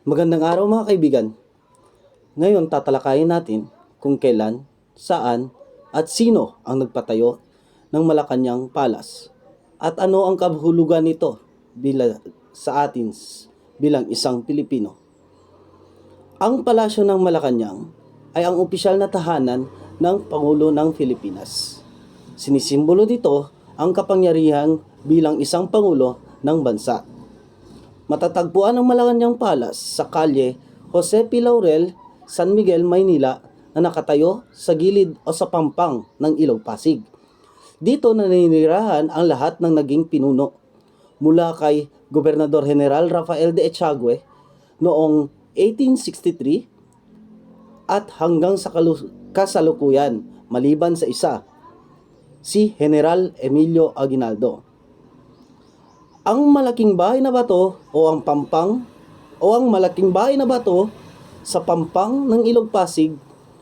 Magandang araw mga kaibigan. Ngayon tatalakayin natin kung kailan, saan, at sino ang nagpatayo ng Malacañang Palace at ano ang kahulugan nito sa atin bilang isang Pilipino. Ang Palasyo ng Malacañang ay ang opisyal na tahanan ng Pangulo ng Pilipinas. Sinisimbolo dito ang kapangyarihan bilang isang Pangulo ng bansa. Matatagpuan ang Malacañang Palace sa kalye Jose P. Laurel, San Miguel, Maynila na nakatayo sa gilid o sa pampang ng Ilog Pasig. Dito naninirahan ang lahat ng naging pinuno mula kay Gobernador General Rafael de Echagüe noong 1863 at hanggang sa kasalukuyan maliban sa isa, si General Emilio Aguinaldo. Ang malaking bahay na bato o ang malaking bahay na bato sa pampang ng Ilog Pasig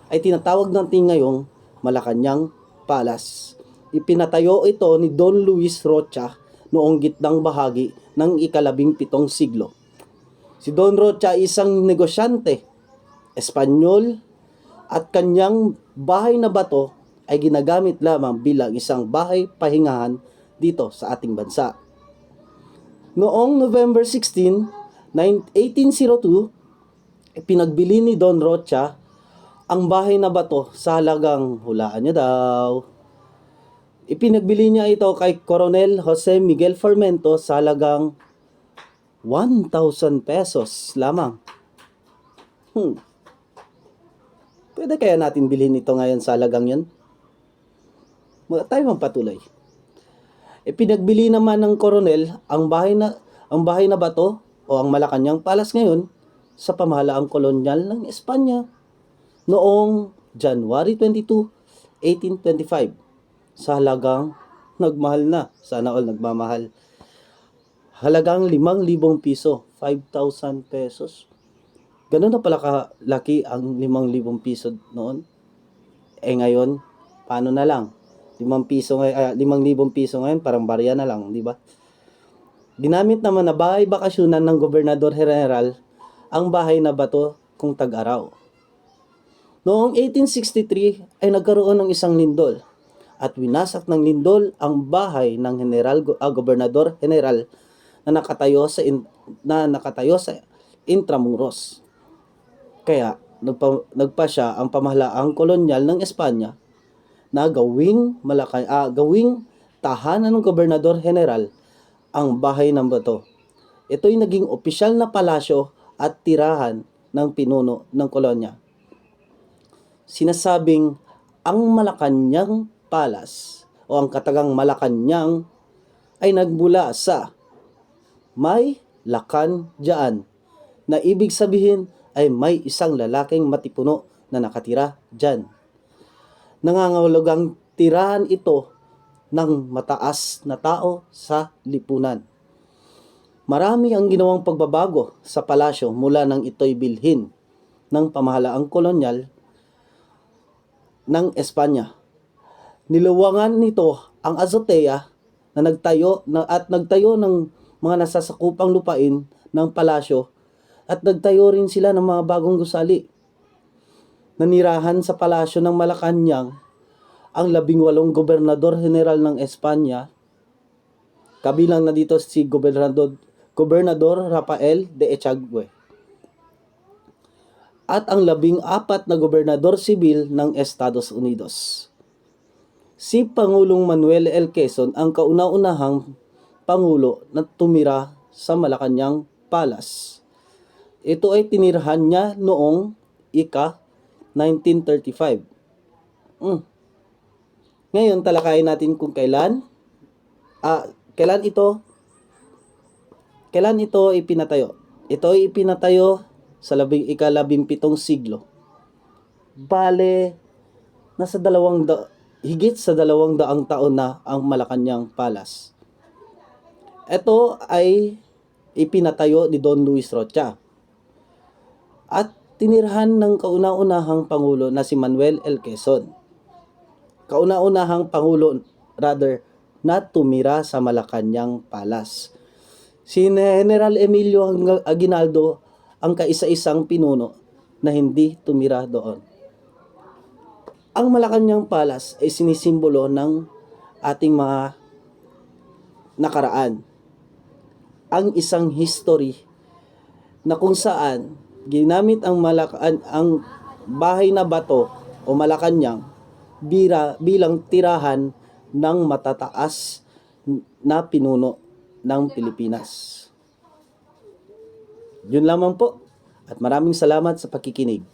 ay tinatawag natin ngayong Malacañang Palace. Ipinatayo ito ni Don Luis Rocha noong gitnang bahagi ng ika-17 siglo. Si Don Rocha ay isang negosyante, Espanyol, at kanyang bahay na bato ay ginagamit lamang bilang isang bahay pahingahan dito sa ating bansa. Noong November 16, 1802, pinagbili ni Don Rocha ang bahay na bato sa halagang, hulaan niya daw, ipinagbili niya ito kay Coronel Jose Miguel Formento sa halagang 1,000 pesos lamang. Pwede kaya natin bilhin ito ngayon sa halagang yan? Tayo magpatuloy. Pinagbili naman ng Coronel ang bahay na bato o ang Malacañang Palace ngayon sa pamahalaang kolonyal ng Espanya noong January 22, 1825 sa halagang nagmahal na, sana all nagmamahal, halagang 5,000 piso, 5,000 pesos. Ganun na pala kalaki ang 5,000 piso noon. Ngayon, paano na lang? 5,000 piso ngayon, parang barya na lang, di ba? Ginamit naman na bahay bakasyonan ng Gobernador General ang bahay na bato kung tag-araw. Noong 1863 ay nagkaroon ng isang lindol at winasak ng lindol ang bahay ng Gobernador General na nakatayo sa Intramuros. Kaya nagpa siya ang pamahalaang kolonyal ng Espanya na gawing tahanan ng Gobernador General ang bahay ng bato. Ito'y naging opisyal na palasyo at tirahan ng pinuno ng kolonya. Sinasabing ang Malacañang Palace o ang katagang Malacañang ay nagmula sa may lakan dyan, na ibig sabihin ay may isang lalaking matipuno na nakatira dyan. Nangangahulugang tirahan ito ng mataas na tao sa lipunan. Marami ang ginawang pagbabago sa palasyo mula nang ito'y bilhin ng pamahalaang kolonyal ng Espanya. Niluwangan nito ang azotea na nagtayo ng mga nasasakupang lupain ng palasyo at nagtayo rin sila ng mga bagong gusali. Nanirahan sa palasyo ng Malacañang ang 18 Gobernador General ng Espanya, kabilang na dito si Gobernador Rafael de Echagüe, at ang 14 na Gobernador Sibil ng Estados Unidos. Si Pangulong Manuel L. Quezon ang kauna-unahang Pangulo na tumira sa Malacañang Palace. Ito ay tinirahan niya noong 1935. Ngayon, talakayin natin kung kailan ito ipinatayo. Ito ay ipinatayo sa ika-17 siglo. Bale, higit sa 200 taon na ang Malacañang Palace. Ito ay ipinatayo ni Don Luis Rocha at tinirahan ng kauna-unahang Pangulo na si Manuel L. Quezon. Kauna-unahang Pangulo na tumira sa Malacañang Palace. Si General Emilio Aguinaldo ang kaisa-isang pinuno na hindi tumira doon. Ang Malacanang Palace ay sinisimbolo ng ating mga nakaraan. Ang isang history na kung saan ginamit ang bahay na bato o Malacanang bilang tirahan ng matataas na pinuno ng Pilipinas. Yun lamang po at maraming salamat sa pakikinig.